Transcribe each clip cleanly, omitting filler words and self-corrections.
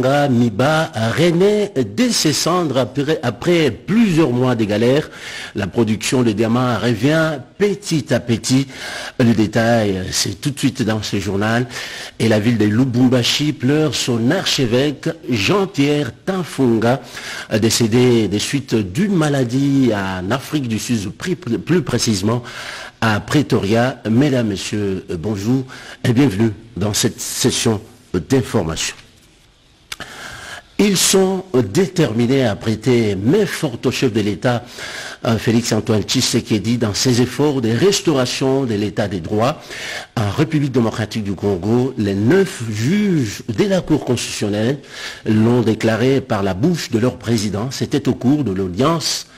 Mouanga Miba renaît dès ses cendres après plusieurs mois de galères. La production de diamants revient petit à petit. Le détail, c'est tout de suite dans ce journal. Et la ville de Lubumbashi pleure son archevêque Jean-Pierre Tanfunga, décédé des suites d'une maladie en Afrique du Sud, plus précisément à Pretoria. Mesdames, Messieurs, bonjour et bienvenue dans cette session d'information. Ils sont déterminés à prêter main forte au chef de l'État, Félix-Antoine Tshisekedi, dans ses efforts de restauration de l'État des droits. En République démocratique du Congo, les 9 juges de la Cour constitutionnelle l'ont déclaré par la bouche de leur président. C'était au cours de l'audience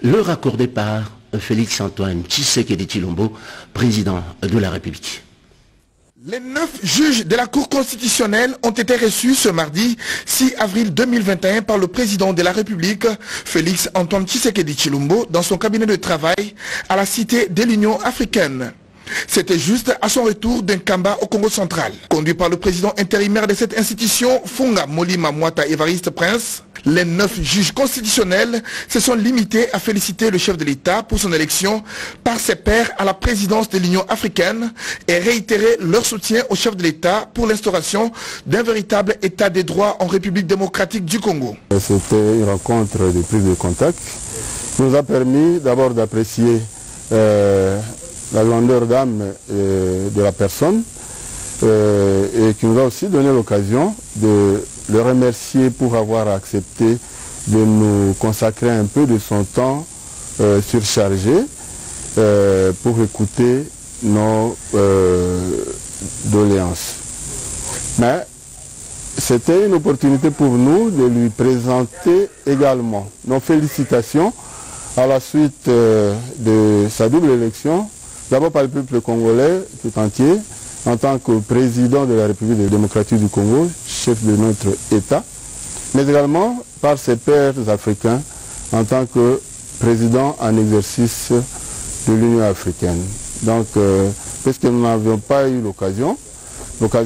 leur accordée par Félix-Antoine Tshisekedi Tshilombo, président de la République. Les 9 juges de la Cour constitutionnelle ont été reçus ce mardi 6 avril 2021 par le président de la République, Félix-Antoine Tshisekedi Tshilombo, dans son cabinet de travail à la Cité de l'Union africaine. C'était juste à son retour d'un Kamba au Congo central. Conduit par le président intérimaire de cette institution, Funga Molima Mwata Évariste Prince, les 9 juges constitutionnels se sont limités à féliciter le chef de l'État pour son élection par ses pairs à la présidence de l'Union africaine et réitérer leur soutien au chef de l'État pour l'instauration d'un véritable État des droits en République démocratique du Congo. C'était une rencontre de prise de contact qui nous a permis d'abord d'apprécier la grandeur d'âme de la personne et qui nous a aussi donné l'occasion de le remercier pour avoir accepté de nous consacrer un peu de son temps surchargé pour écouter nos doléances. Mais c'était une opportunité pour nous de lui présenter également nos félicitations à la suite de sa double élection, d'abord par le peuple congolais tout entier, en tant que président de la République démocratique du Congo, chef de notre État, mais également par ses pairs africains en tant que président en exercice de l'Union africaine. Donc, puisque nous n'avions pas eu l'occasion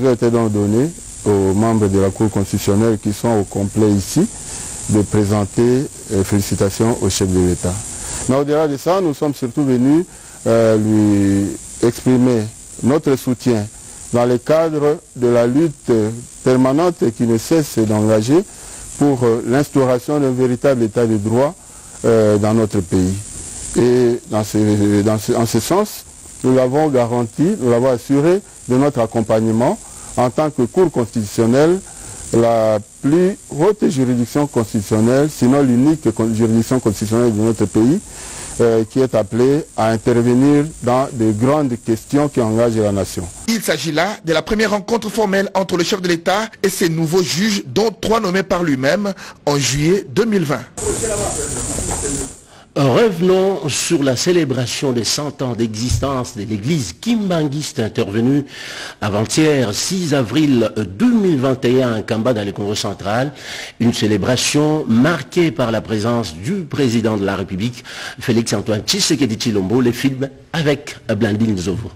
était donc donnée aux membres de la Cour constitutionnelle qui sont au complet ici de présenter félicitations au chef de l'État. Mais au-delà de ça, nous sommes surtout venus lui exprimer notre soutien dans le cadre de la lutte permanente qui ne cesse d'engager pour l'instauration d'un véritable état de droit dans notre pays. Et en ce sens, nous l'avons garanti, nous l'avons assuré de notre accompagnement en tant que Cour constitutionnelle, la plus haute juridiction constitutionnelle, sinon l'unique juridiction constitutionnelle de notre pays, qui est appelé à intervenir dans de grandes questions qui engagent la nation. Il s'agit là de la première rencontre formelle entre le chef de l'État et ses nouveaux juges, dont 3 nommés par lui-même en juillet 2020. Revenons sur la célébration des 100 ans d'existence de l'église kimbanguiste intervenue avant-hier 6 avril 2021 à Kamba dans le Congo central. Une célébration marquée par la présence du président de la République, Félix-Antoine Tshisekedi Tshilombo. Les films avec Blandine Zovo.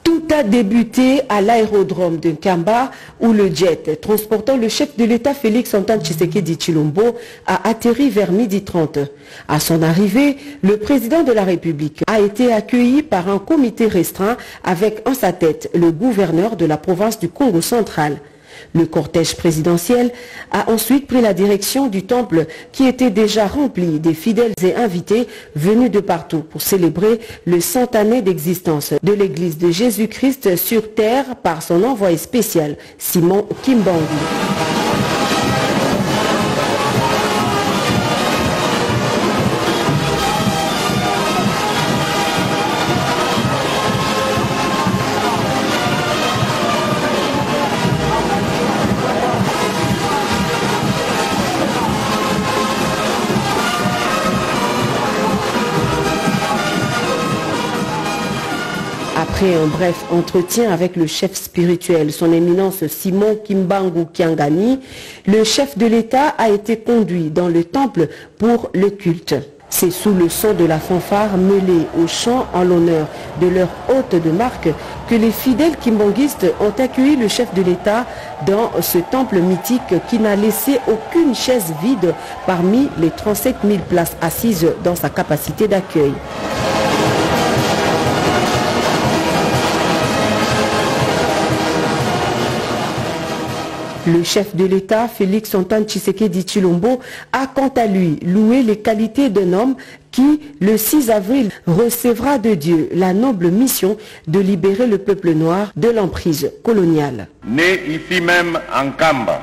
Tout a débuté à l'aérodrome de Kamba où le jet transportant le chef de l'État Félix-Antoine Tshisekedi Tshilombo a atterri vers 12h30. À son arrivée, le président de la République a été accueilli par un comité restreint avec en sa tête le gouverneur de la province du Congo central. Le cortège présidentiel a ensuite pris la direction du temple qui était déjà rempli des fidèles et invités venus de partout pour célébrer le 100 années d'existence de l'église de Jésus-Christ sur terre par son envoyé spécial Simon Kimbangu. Après un bref entretien avec le chef spirituel, son éminence Simon Kimbangu Kiangani, le chef de l'État a été conduit dans le temple pour le culte. C'est sous le son de la fanfare mêlée au chant en l'honneur de leur hôte de marque que les fidèles kimbanguistes ont accueilli le chef de l'État dans ce temple mythique qui n'a laissé aucune chaise vide parmi les 37 000 places assises dans sa capacité d'accueil. Le chef de l'État, Félix Antoine Tshisekedi Tshilombo, a quant à lui loué les qualités d'un homme qui, le 6 avril, recevra de Dieu la noble mission de libérer le peuple noir de l'emprise coloniale. Né ici même en Kamba,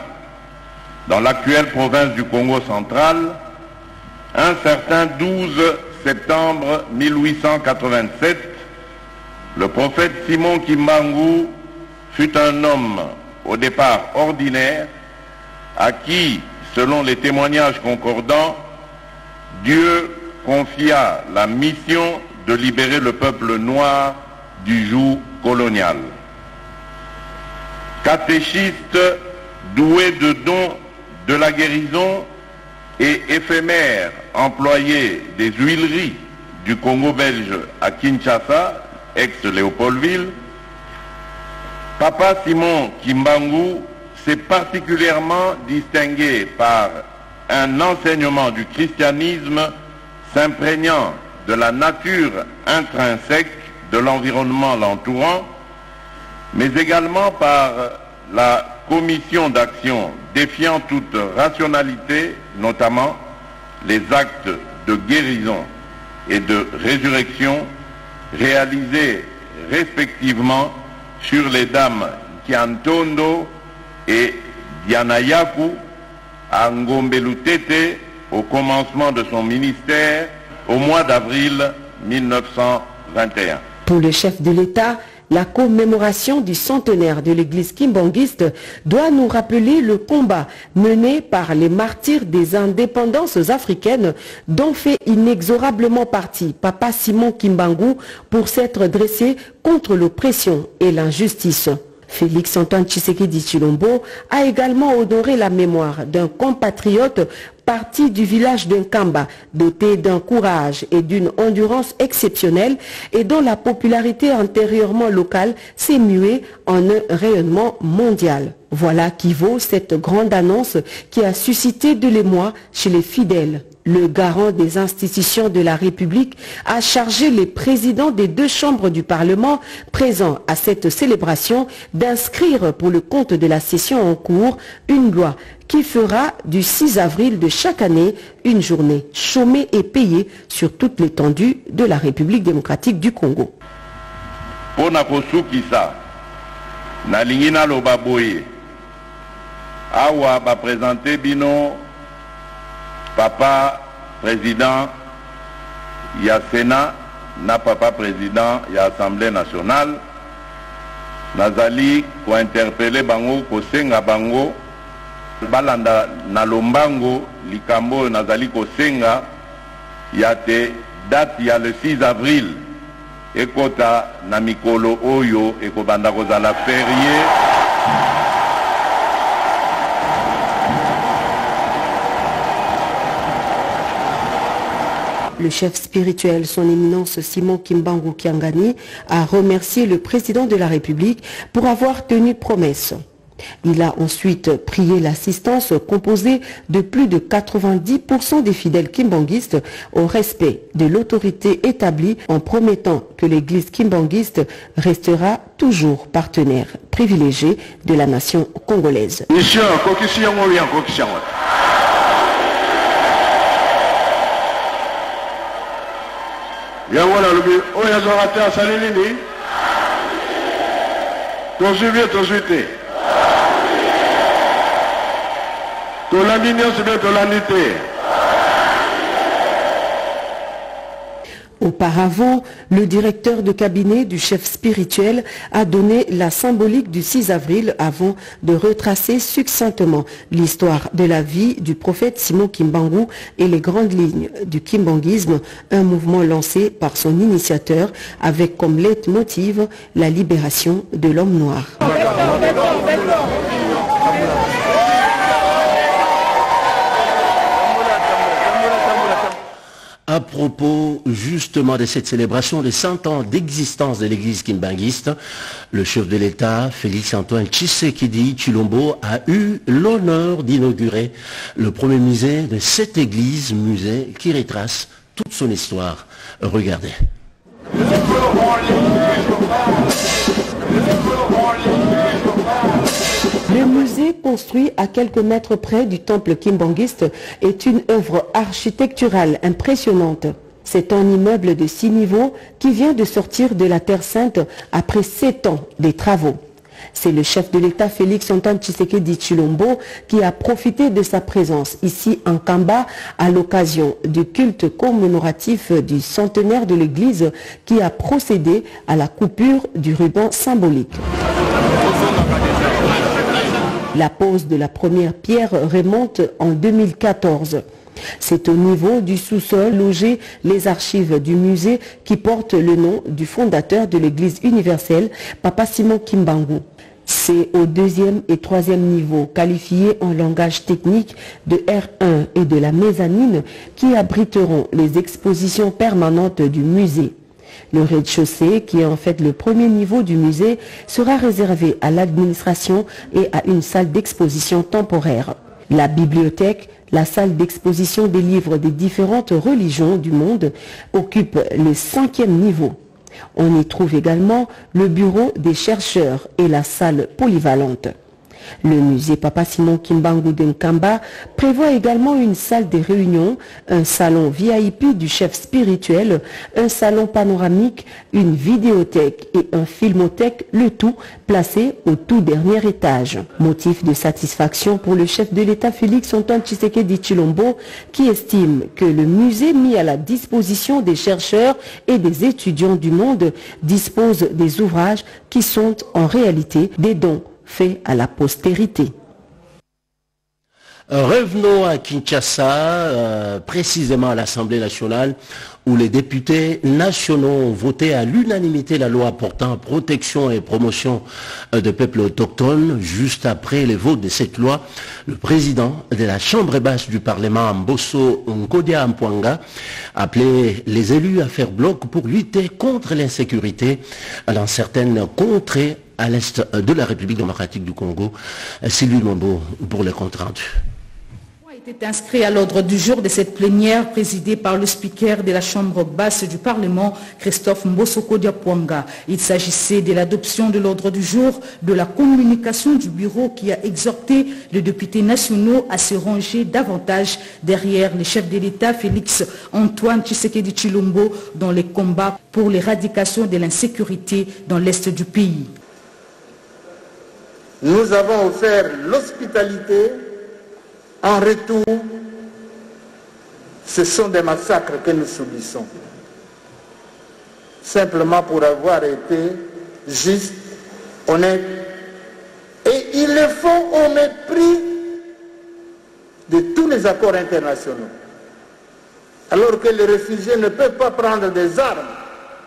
dans l'actuelle province du Congo central, un certain 12 septembre 1887, le prophète Simon Kimbangu fut un homme au départ ordinaire, à qui, selon les témoignages concordants, Dieu confia la mission de libérer le peuple noir du joug colonial. Catéchiste doué de dons de la guérison et éphémère employé des huileries du Congo belge à Kinshasa, ex-Léopoldville, Papa Simon Kimbangu s'est particulièrement distingué par un enseignement du christianisme s'imprégnant de la nature intrinsèque de l'environnement l'entourant, mais également par la commission d'action défiant toute rationalité, notamment les actes de guérison et de résurrection réalisés respectivement sur les dames Kiantondo et Dianayaku à Ngombelutete au commencement de son ministère au mois d'avril 1921. Pour le chef de l'État, la commémoration du centenaire de l'église kimbanguiste doit nous rappeler le combat mené par les martyrs des indépendances africaines dont fait inexorablement partie Papa Simon Kimbangu pour s'être dressé contre l'oppression et l'injustice. Félix Antoine Tshisekedi Tshilombo a également honoré la mémoire d'un compatriote parti du village de Nkamba, doté d'un courage et d'une endurance exceptionnelle et dont la popularité antérieurement locale s'est muée en un rayonnement mondial. Voilà qui vaut cette grande annonce qui a suscité de l'émoi chez les fidèles. Le garant des institutions de la République a chargé les présidents des deux chambres du Parlement présents à cette célébration d'inscrire pour le compte de la session en cours une loi qui fera du 6 avril de chaque année une journée chômée et payée sur toute l'étendue de la République démocratique du Congo. Awa va présenter Bino Papa président ya Sénat na Papa président ya Assemblée nationale nazali ko interpeller bango ko senga bango balanda na lombango likambo nazali ko senga ya te date ya le 6 avril ekota na mikolo oyo ekobanda kozala férié. Le chef spirituel, son éminence Simon Kimbangu Kiangani, a remercié le président de la République pour avoir tenu promesse. Il a ensuite prié l'assistance composée de plus de 90% des fidèles kimbanguistes au respect de l'autorité établie en promettant que l'église kimbanguiste restera toujours partenaire privilégié de la nation congolaise. Auparavant, le directeur de cabinet du chef spirituel a donné la symbolique du 6 avril avant de retracer succinctement l'histoire de la vie du prophète Simon Kimbangu et les grandes lignes du kimbanguisme, un mouvement lancé par son initiateur avec comme leitmotiv la libération de l'homme noir. Après propos justement de cette célébration des 100 ans d'existence de l'église kimbanguiste, le chef de l'État, Félix-Antoine Tshisekedi Tshilombo, a eu l'honneur d'inaugurer le premier musée de cette église, musée qui retrace toute son histoire. Regardez. Le musée, construit à quelques mètres près du temple kimbanguiste, est une œuvre architecturale impressionnante. C'est un immeuble de 6 niveaux qui vient de sortir de la Terre Sainte après 7 ans de travaux. C'est le chef de l'État Félix-Antoine Tshisekedi Tshilombo qui a profité de sa présence ici en Kamba à l'occasion du culte commémoratif du centenaire de l'église qui a procédé à la coupure du ruban symbolique. La pose de la première pierre remonte en 2014. C'est au niveau du sous-sol logé les archives du musée qui portent le nom du fondateur de l'église universelle, Papa Simon Kimbangu. C'est au 2e et 3e niveau, qualifiés en langage technique de R1 et de la mezzanine, qui abriteront les expositions permanentes du musée. Le rez-de-chaussée, qui est en fait le premier niveau du musée, sera réservé à l'administration et à une salle d'exposition temporaire. La bibliothèque, la salle d'exposition des livres des différentes religions du monde, occupe le 5e niveau. On y trouve également le bureau des chercheurs et la salle polyvalente. Le musée Papa Simon Kimbangu de Nkamba prévoit également une salle de réunion, un salon VIP du chef spirituel, un salon panoramique, une vidéothèque et un filmothèque, le tout placé au tout dernier étage. Motif de satisfaction pour le chef de l'État Félix-Antoine Tshisekedi Tshilombo qui estime que le musée mis à la disposition des chercheurs et des étudiants du monde dispose des ouvrages qui sont en réalité des dons fait à la postérité. Revenons à Kinshasa, précisément à l'Assemblée nationale, où les députés nationaux ont voté à l'unanimité la loi portant protection et promotion de peuples autochtones. Juste après les votes de cette loi, le président de la Chambre basse du Parlement, Mbosso Nkodia Mpwanga, appelait les élus à faire bloc pour lutter contre l'insécurité dans certaines contrées à l'est de la République démocratique du Congo. Sylvie Mambo pour le compte rendu. Est inscrit à l'ordre du jour de cette plénière présidée par le speaker de la Chambre basse du Parlement, Christophe Mbosoko Diapwanga. Il s'agissait de l'adoption de l'ordre du jour de la communication du bureau qui a exhorté les députés nationaux à se ranger davantage derrière le chef de l'État Félix-Antoine Tshisekedi Tshilombo dans les combats pour l'éradication de l'insécurité dans l'est du pays. Nous avons offert l'hospitalité. En retour, ce sont des massacres que nous subissons. Simplement pour avoir été juste, honnête. Et ils le font au mépris de tous les accords internationaux. Alors que les réfugiés ne peuvent pas prendre des armes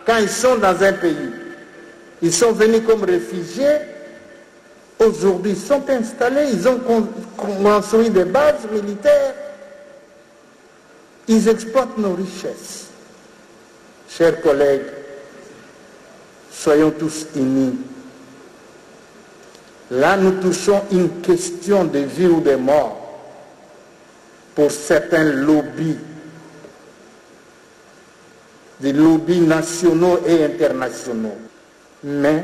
quand ils sont dans un pays. Ils sont venus comme réfugiés. Aujourd'hui, ils sont installés, ils ont construit des bases militaires. Ils exploitent nos richesses. Chers collègues, soyons tous unis. Là, nous touchons une question de vie ou de mort pour certains lobbies, des lobbies nationaux et internationaux. Mais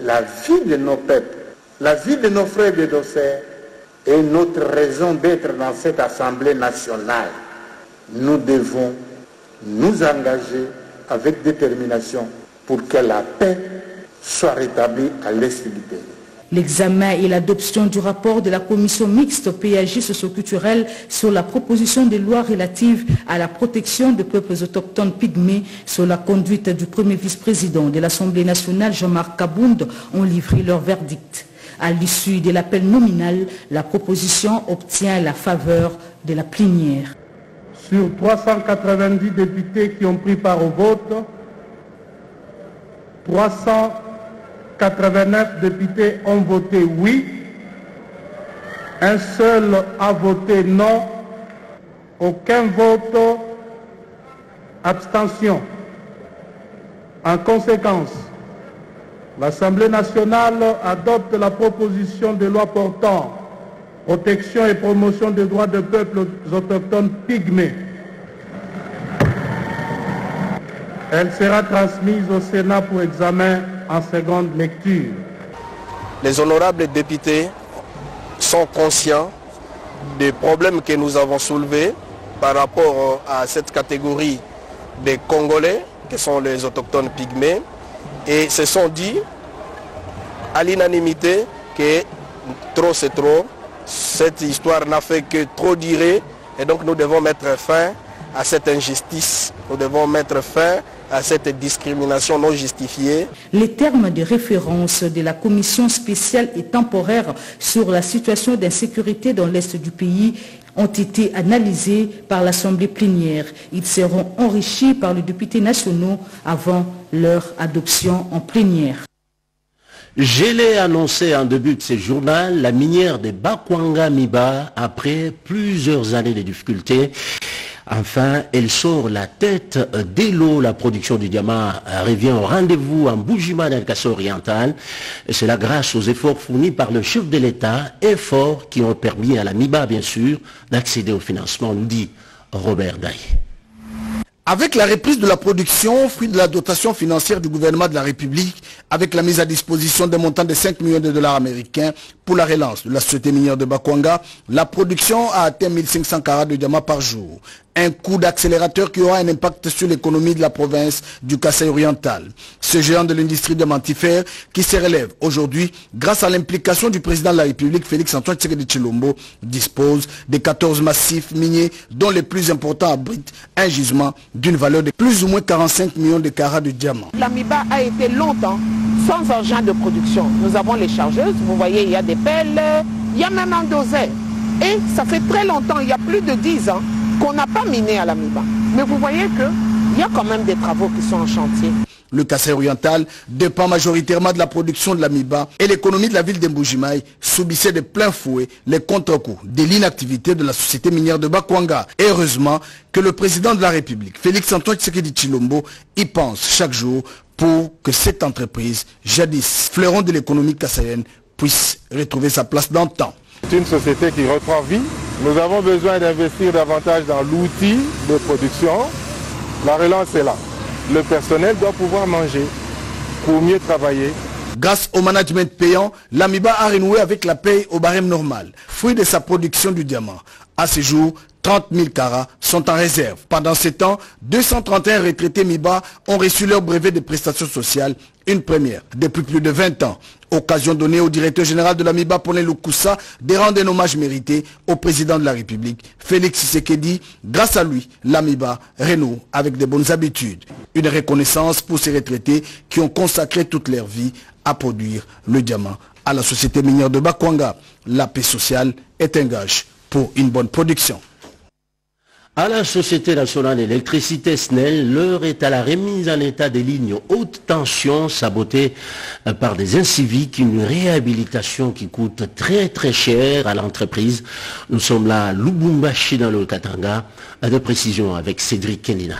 la vie de nos peuples, la vie de nos frères et de sœurs est notre raison d'être dans cette Assemblée nationale. Nous devons nous engager avec détermination pour que la paix soit rétablie à l'est du pays. L'examen et l'adoption du rapport de la commission mixte PAJ socio-culturelle sur la proposition de loi relative à la protection des peuples autochtones pygmées sur la conduite du premier vice-président de l'Assemblée nationale Jean-Marc Kabound ont livré leur verdict. À l'issue de l'appel nominal, la proposition obtient la faveur de la plénière. Sur 390 députés qui ont pris part au vote, 389 députés ont voté oui, un seul a voté non, aucun vote Abstention. En conséquence, l'Assemblée nationale adopte la proposition de loi portant protection et promotion des droits des peuples autochtones pygmées. Elle sera transmise au Sénat pour examen en seconde lecture. Les honorables députés sont conscients des problèmes que nous avons soulevés par rapport à cette catégorie des Congolais, qui sont les autochtones pygmées, et se sont dit à l'unanimité que trop c'est trop, cette histoire n'a fait que trop durer, et donc nous devons mettre fin à cette injustice, nous devons mettre fin à cette discrimination non justifiée. Les termes de référence de la commission spéciale et temporaire sur la situation d'insécurité dans l'Est du pays ont été analysés par l'Assemblée plénière. Ils seront enrichis par les députés nationaux avant leur adoption en plénière. Je l'ai annoncé en début de ce journal, la minière de Bakwanga Miba, après plusieurs années de difficultés, enfin, elle sort la tête de l'eau. La production du diamant revient au rendez-vous en Bujima dans le Kassai oriental. Et cela grâce aux efforts fournis par le chef de l'État, efforts qui ont permis à la Miba, bien sûr, d'accéder au financement, nous dit Robert Daye. Avec la reprise de la production, fruit de la dotation financière du gouvernement de la République, avec la mise à disposition d'un montant de 5 millions de dollars américains pour la relance de la société minière de Bakwanga, la production a atteint 1500 carats de diamants par jour. Un coup d'accélérateur qui aura un impact sur l'économie de la province du Kassai oriental. Ce géant de l'industrie diamantifère qui se relève aujourd'hui grâce à l'implication du président de la République, Félix Antoine Tshisekedi Tshilombo, dispose de 14 massifs miniers dont les plus importants abritent un gisement d'une valeur de plus ou moins 45 millions de carats de diamants. La Miba a été longtemps sans engin de production. Nous avons les chargeuses, vous voyez, il y a des pelles, il y a même un dosaire. Et ça fait très longtemps, il y a plus de 10 ans, qu'on n'a pas miné à la Miba. Mais vous voyez qu'il y a quand même des travaux qui sont en chantier. Le Kassai oriental dépend majoritairement de la production de la Miba et l'économie de la ville d'Mbujimai subissait de plein fouet les contre-coups de l'inactivité de la société minière de Bakwanga. Et heureusement que le président de la République, Félix Antoine Tshisekedi Tshilombo, y pense chaque jour pour que cette entreprise, jadis fleuron de l'économie kassaïenne, puisse retrouver sa place dans le temps. C'est une société qui reprend vie. Nous avons besoin d'investir davantage dans l'outil de production. La relance est là. Le personnel doit pouvoir manger pour mieux travailler. Grâce au management payant, la Miba a renoué avec la paye au barème normal, fruit de sa production du diamant. À ce jour, 30 000 carats sont en réserve. Pendant ce temps, 231 retraités Miba ont reçu leur brevet de prestations sociales, une première depuis plus de 20 ans. Occasion donnée au directeur général de la Miba, Ponel Lukusa, de rendre un hommage mérité au président de la République, Félix Tshisekedi. Grâce à lui, la Miba renoue avec de bonnes habitudes. Une reconnaissance pour ces retraités qui ont consacré toute leur vie à produire le diamant à la société minière de Bakwanga. La paix sociale est un gage pour une bonne production. À la Société nationale d'électricité SNEL, l'heure est à la remise en état des lignes haute tension sabotées par des inciviques, une réhabilitation qui coûte très très cher à l'entreprise. Nous sommes là à Lubumbashi dans le Katanga. De précision avec Cédric Kenina.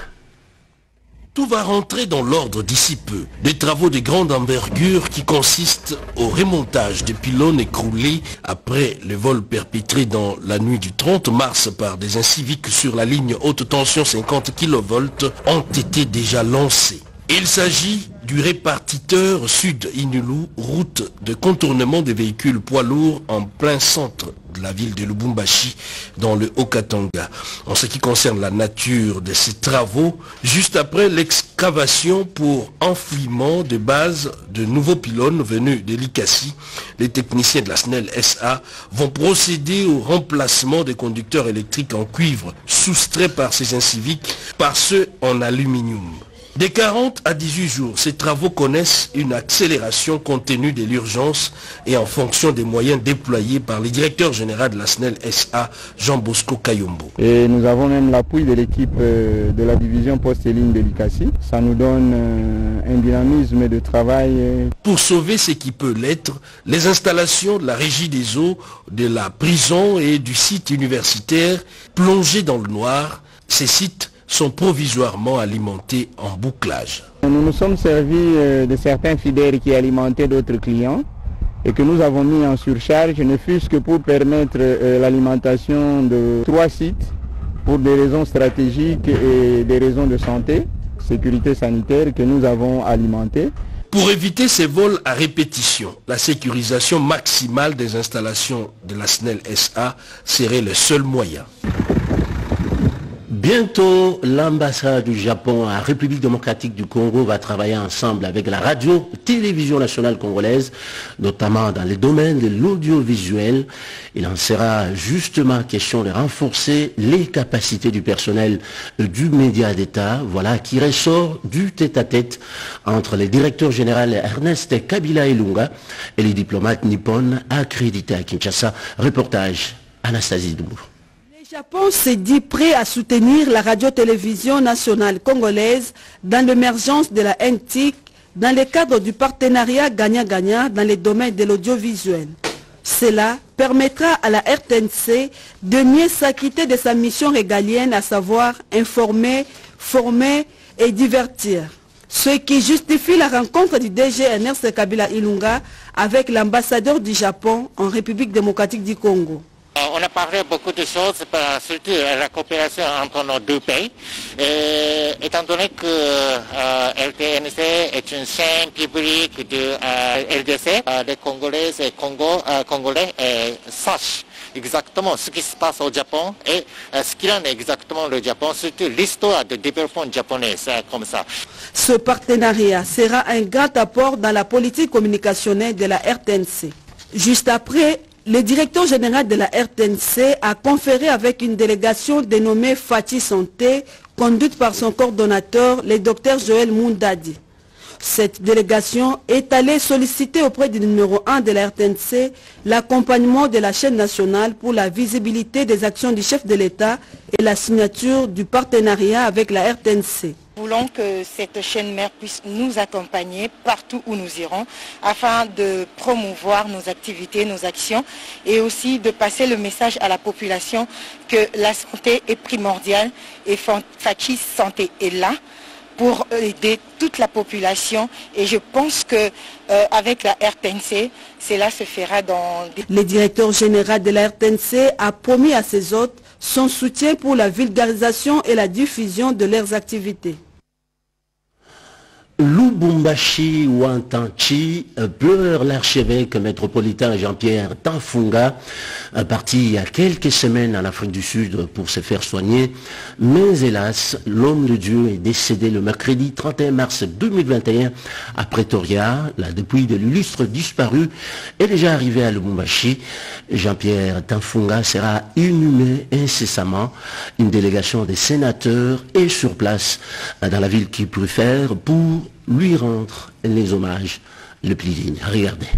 Tout va rentrer dans l'ordre d'ici peu. Des travaux de grande envergure qui consistent au remontage des pylônes écroulés après le vol perpétré dans la nuit du 30 mars par des inciviques sur la ligne haute tension 50 kV ont été déjà lancés. Il s'agit du répartiteur Sud Inulu, route de contournement des véhicules poids lourds en plein centre de la ville de Lubumbashi dans le Haut-Katanga. En ce qui concerne la nature de ces travaux, juste après l'excavation pour enfouissement de base de nouveaux pylônes venus de l'Ikassi, les techniciens de la SNEL SA vont procéder au remplacement des conducteurs électriques en cuivre soustraits par ces inciviques par ceux en aluminium. De 40 à 18 jours, ces travaux connaissent une accélération compte tenu de l'urgence et en fonction des moyens déployés par le directeur général de la SNEL SA, Jean Bosco Kayombo. Et nous avons même l'appui de l'équipe de la division poste et ligne de l'Ikassi. Ça nous donne un dynamisme de travail. Pour sauver ce qui peut l'être, les installations de la régie des eaux, de la prison et du site universitaire plongés dans le noir, ces sites sont provisoirement alimentés en bouclage. Nous nous sommes servis de certains fidèles qui alimentaient d'autres clients et que nous avons mis en surcharge, ne fût-ce que pour permettre l'alimentation de 3 sites pour des raisons stratégiques et des raisons de santé, sécurité sanitaire que nous avons alimentés. Pour éviter ces vols à répétition, la sécurisation maximale des installations de la SNEL SA serait le seul moyen. Bientôt, l'ambassade du Japon à République démocratique du Congo va travailler ensemble avec la radio-télévision nationale congolaise, notamment dans les domaines de l'audiovisuel. Il en sera justement question de renforcer les capacités du personnel du média d'État, voilà qui ressort du tête-à-tête entre le directeur général Ernest Kabila Ilunga et les diplomates nippons accrédités à Kinshasa. Reportage Anastasie Doumou. Le Japon s'est dit prêt à soutenir la radio-télévision nationale congolaise dans l'émergence de la NTIC dans le cadre du partenariat gagnant-gagnant dans les domaines de l'audiovisuel. Cela permettra à la RTNC de mieux s'acquitter de sa mission régalienne, à savoir informer, former et divertir. Ce qui justifie la rencontre du DG Ernest Kabila Ilunga avec l'ambassadeur du Japon en République démocratique du Congo. On a parlé beaucoup de choses, surtout la coopération entre nos deux pays. Étant donné que RTNC est une chaîne publique de RDC, les Congolais et Congolais sachent exactement ce qui se passe au Japon et ce qu'il en est exactement le Japon, surtout l'histoire de développement japonais, comme ça. Ce partenariat sera un grand apport dans la politique communicationnelle de la RTNC. Juste après, le directeur général de la RTNC a conféré avec une délégation dénommée Fati Santé, conduite par son coordonnateur, le docteur Joël Moundadi. Cette délégation est allée solliciter auprès du numéro 1 de la RTNC l'accompagnement de la chaîne nationale pour la visibilité des actions du chef de l'État et la signature du partenariat avec la RTNC. Nous voulons que cette chaîne mère puisse nous accompagner partout où nous irons afin de promouvoir nos activités, nos actions et aussi de passer le message à la population que la santé est primordiale et Fati Santé est là pour aider toute la population et je pense que avec la RTNC, cela se fera dans... Le directeur général de la RTNC a promis à ses hôtes son soutien pour la vulgarisation et la diffusion de leurs activités. Lubumbashi Wantanchi pleure l'archevêque métropolitain Jean-Pierre Tanfunga, parti il y a quelques semaines en Afrique du Sud pour se faire soigner. Mais hélas, l'homme de Dieu est décédé le mercredi 31 mars 2021 à Pretoria. La dépouille de l'illustre disparu est déjà arrivée à Lubumbashi. Jean-Pierre Tanfunga sera inhumé incessamment. Une délégation des sénateurs est sur place dans la ville qui préfère pour lui rendre les hommages le plus dignes. Regardez.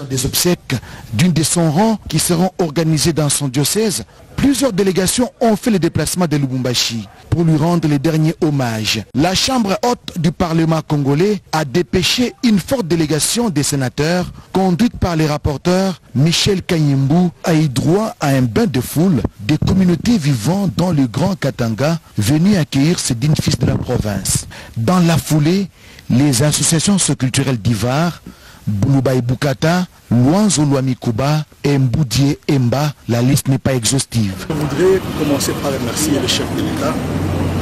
Des obsèques d'une de son rang qui seront organisées dans son diocèse, plusieurs délégations ont fait le déplacement de Lubumbashi pour lui rendre les derniers hommages. La Chambre haute du Parlement congolais a dépêché une forte délégation des sénateurs, conduite par les rapporteurs Michel Kanyimbu, a eu droit à un bain de foule des communautés vivant dans le Grand Katanga, venues accueillir ce digne fils de la province. Dans la foulée, les associations socioculturelles d'Ivar, Bouloubaï Boukata, Luanzo Luamikuba et Mboudié Emba, la liste n'est pas exhaustive. Je voudrais commencer par remercier le chef de l'État,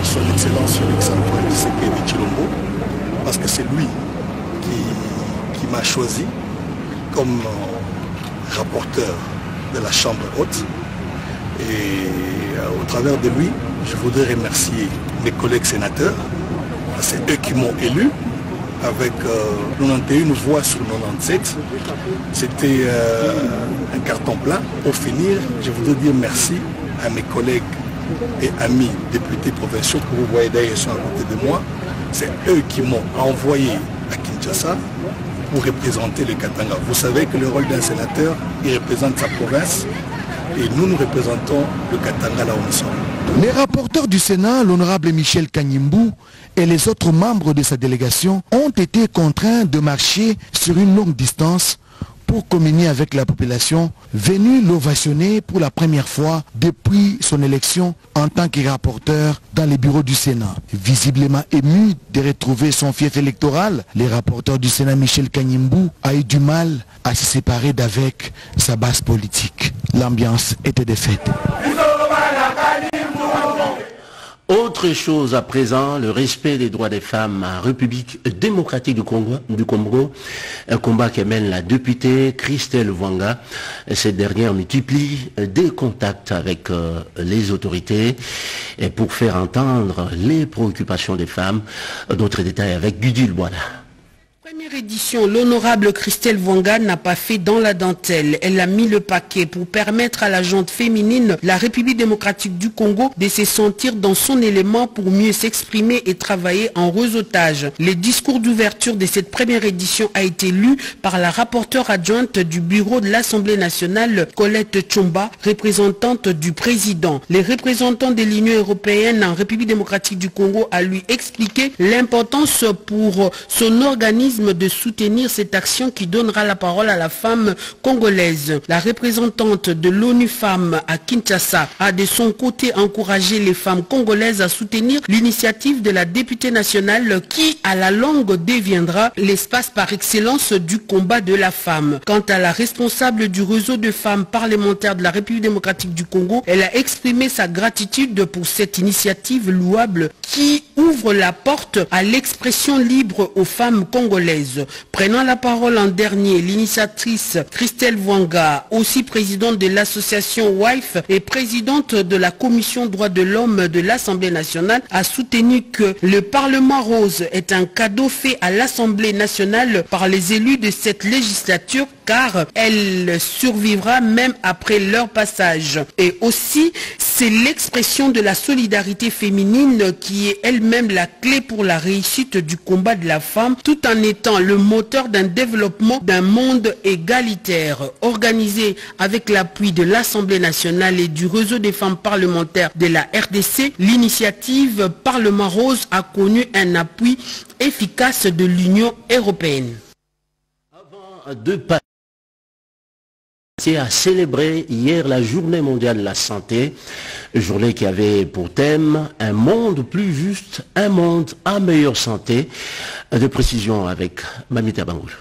son Excellence Félix Antoine Tshisekedi Tshilombo, parce que c'est lui qui m'a choisi comme rapporteur de la Chambre haute. Et au travers de lui, je voudrais remercier mes collègues sénateurs, c'est eux qui m'ont élu, avec 91 voix sur 97. C'était un carton plein. Pour finir, je voudrais dire merci à mes collègues et amis députés provinciaux que vous voyez d'ailleurs, ils sont à côté de moi. C'est eux qui m'ont envoyé à Kinshasa pour représenter le Katanga. Vous savez que le rôle d'un sénateur, il représente sa province et nous représentons le Katanga là où nous sommes. Les rapporteurs du Sénat, l'honorable Michel Kanyimbu et les autres membres de sa délégation ont été contraints de marcher sur une longue distance pour communier avec la population, venu l'ovationner pour la première fois depuis son élection en tant que rapporteur dans les bureaux du Sénat. Visiblement ému de retrouver son fief électoral, le rapporteur du Sénat Michel Kanyimbu a eu du mal à se séparer d'avec sa base politique. L'ambiance était de fête. Autre chose à présent, le respect des droits des femmes en République démocratique du Congo, un combat que mène la députée Christelle Vwanga. Cette dernière multiplie des contacts avec les autorités et pour faire entendre les préoccupations des femmes. D'autres détails avec Gudule Boila. Première édition, l'honorable Christelle Vwanga n'a pas fait dans la dentelle. Elle a mis le paquet pour permettre à la gente féminine, la République démocratique du Congo, de se sentir dans son élément pour mieux s'exprimer et travailler en réseautage. Le discours d'ouverture de cette première édition a été lu par la rapporteure adjointe du bureau de l'Assemblée nationale, Colette Tchomba, représentante du président. Les représentants de l'Union européenne en République démocratique du Congo a lui expliqué l'importance pour son organisme de soutenir cette action qui donnera la parole à la femme congolaise. La représentante de l'ONU Femmes à Kinshasa a de son côté encouragé les femmes congolaises à soutenir l'initiative de la députée nationale qui à la longue deviendra l'espace par excellence du combat de la femme. Quant à la responsable du réseau de femmes parlementaires de la République démocratique du Congo, elle a exprimé sa gratitude pour cette initiative louable qui ouvre la porte à l'expression libre aux femmes congolaises. Prenant la parole en dernier, l'initiatrice Christelle Vwanga, aussi présidente de l'association WIFE et présidente de la commission droits de l'homme de l'Assemblée nationale, a soutenu que le Parlement rose est un cadeau fait à l'Assemblée nationale par les élus de cette législature car elle survivra même après leur passage. Et aussi, c'est l'expression de la solidarité féminine qui est elle-même la clé pour la réussite du combat de la femme, tout en étant le moteur d'un développement d'un monde égalitaire. Organisé avec l'appui de l'Assemblée nationale et du réseau des femmes parlementaires de la RDC, l'initiative Parlement Rose a connu un appui efficace de l'Union européenne. Avant de a célébré hier la journée mondiale de la santé, journée qui avait pour thème un monde plus juste, un monde en meilleure santé. De précision avec Mamita Bangoul.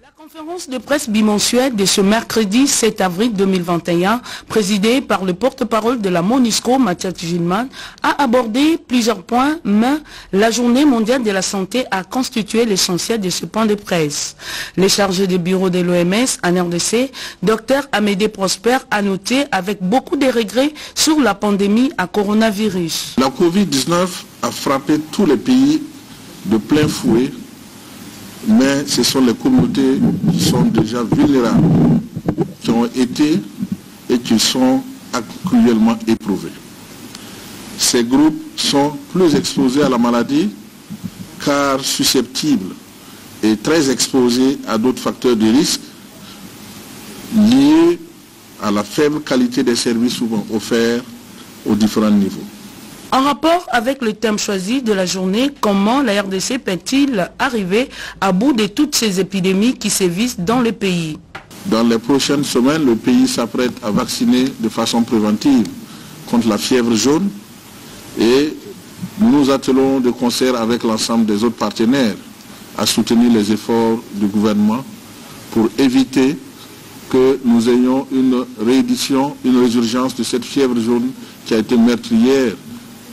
La conférence de presse bimensuelle de ce mercredi 7 avril 2021, présidée par le porte-parole de la MONUSCO, Mathias Gilman, a abordé plusieurs points, mais la journée mondiale de la santé a constitué l'essentiel de ce point de presse. Le chargé de bureau de l'OMS en RDC, Dr Amédée Prosper, a noté avec beaucoup de regrets sur la pandémie à coronavirus. La Covid-19 a frappé tous les pays de plein fouet, mais ce sont les communautés qui sont déjà vulnérables, qui ont été et qui sont actuellement éprouvées. Ces groupes sont plus exposés à la maladie car susceptibles et très exposés à d'autres facteurs de risque liés à la faible qualité des services souvent offerts aux différents niveaux. En rapport avec le thème choisi de la journée, comment la RDC peut-il arriver à bout de toutes ces épidémies qui sévissent dans le pays? Dans les prochaines semaines, le pays s'apprête à vacciner de façon préventive contre la fièvre jaune et nous nous attelons de concert avec l'ensemble des autres partenaires à soutenir les efforts du gouvernement pour éviter que nous ayons une réédition, une résurgence de cette fièvre jaune qui a été meurtrière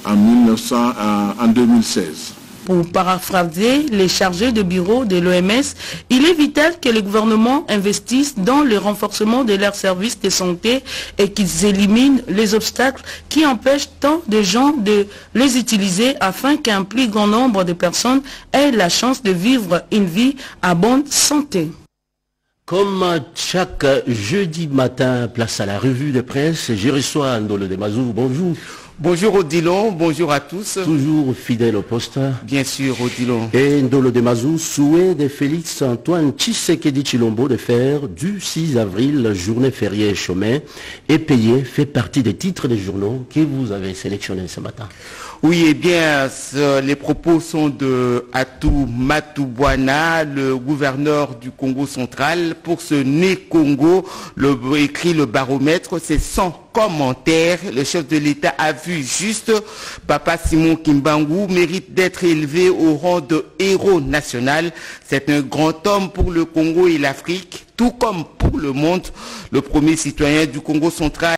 en 2016. Pour paraphraser les chargés de bureau de l'OMS, il est vital que les gouvernements investissent dans le renforcement de leurs services de santé et qu'ils éliminent les obstacles qui empêchent tant de gens de les utiliser afin qu'un plus grand nombre de personnes aient la chance de vivre une vie à bonne santé. Comme chaque jeudi matin, place à la revue de presse, je reçois Ndolo de Mazou. Bonjour. Bonjour Odilon, bonjour à tous. Toujours fidèle au poste. Bien sûr Odilon. Et Ndolo de Mazou, souhait de Félix Antoine Tshisekedi Tshilombo de faire du 6 avril journée fériée chômée et payée fait partie des titres des journaux que vous avez sélectionnés ce matin. Oui, eh bien, les propos sont de Atou Matubwana, le gouverneur du Congo central. Pour ce né Congo, écrit le baromètre, c'est sans commentaire. Le chef de l'État a vu juste. Papa Simon Kimbangu mérite d'être élevé au rang de héros national. C'est un grand homme pour le Congo et l'Afrique, tout comme pour le monde. Le premier citoyen du Congo central